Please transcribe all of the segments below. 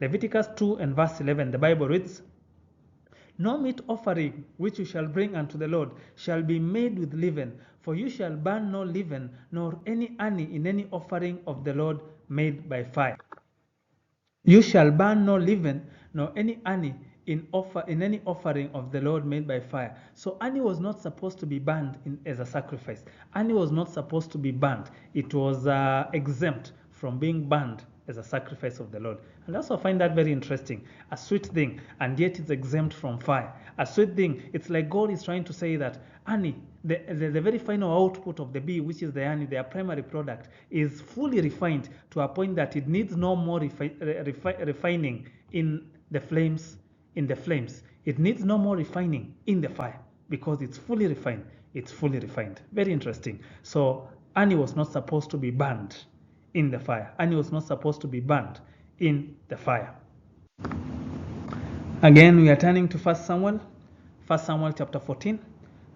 Leviticus 2 and verse 11, the Bible reads, "No meat offering which you shall bring unto the Lord shall be made with leaven, for you shall burn no leaven, nor any honey in any offering of the Lord made by fire." You shall burn no leaven, nor any honey in any offering of the Lord made by fire. So honey was not supposed to be burned as a sacrifice. Honey was not supposed to be burned. It was exempt from being burned as a sacrifice of the Lord. And I also find that very interesting. A sweet thing, and yet it's exempt from fire. A sweet thing, it's like God is trying to say that honey, the very final output of the bee, which is the honey, their primary product, is fully refined to a point that it needs no more refining in the flames. It needs no more refining in the fire because it's fully refined. It's fully refined. Very interesting. So honey was not supposed to be burned in the fire. Honey was not supposed to be burned in the fire. Again, we are turning to 1 Samuel chapter 14.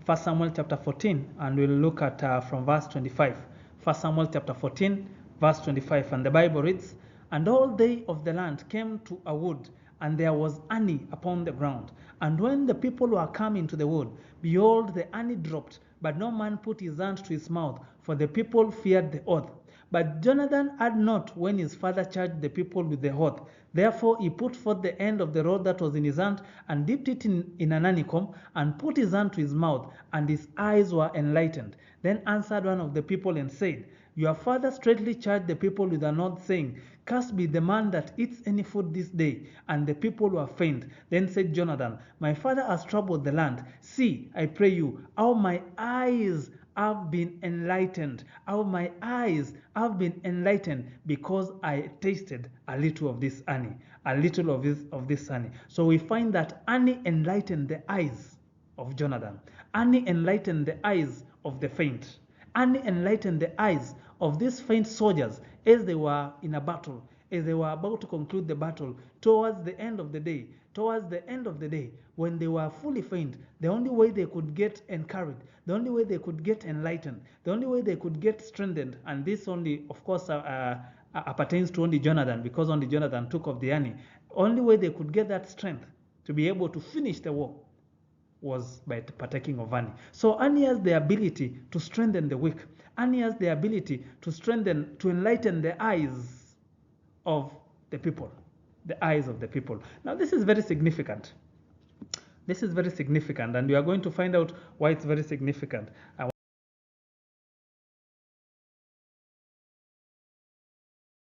1 Samuel chapter 14, and we'll look at from verse 25. 1 Samuel chapter 14, verse 25, and the Bible reads, "And all they of the land came to a wood, and there was honey upon the ground. And when the people were come into the wood, behold, the honey dropped, but no man put his hand to his mouth, for the people feared the oath. But Jonathan had not when his father charged the people with the oath. Therefore he put forth the end of the rod that was in his hand, and dipped it in an honeycomb, and put his hand to his mouth, and his eyes were enlightened. Then answered one of the people and said, Your father straightly charged the people with an oath, saying, Cursed be the man that eats any food this day. And the people were faint. Then said Jonathan, My father has troubled the land. See, I pray you, how my eyes have been enlightened. How my eyes have been enlightened, because I tasted a little of this honey. A little of this honey. So we find that honey enlightened the eyes of Jonathan. Honey enlightened the eyes of the faint. Honey enlightened the eyes of these faint soldiers as they were in a battle, as they were about to conclude the battle towards the end of the day. Towards the end of the day, when they were fully faint, the only way they could get encouraged, the only way they could get enlightened, the only way they could get strengthened, and this only, of course, pertains to only Jonathan, because only Jonathan took of the honey. Only way they could get that strength to be able to finish the war was by partaking of honey. So honey has the ability to strengthen the weak. Honey has the ability to strengthen, to enlighten the eyes of the people. The eyes of the people. Now this is very significant. This is very significant, and we are going to find out why it's very significant.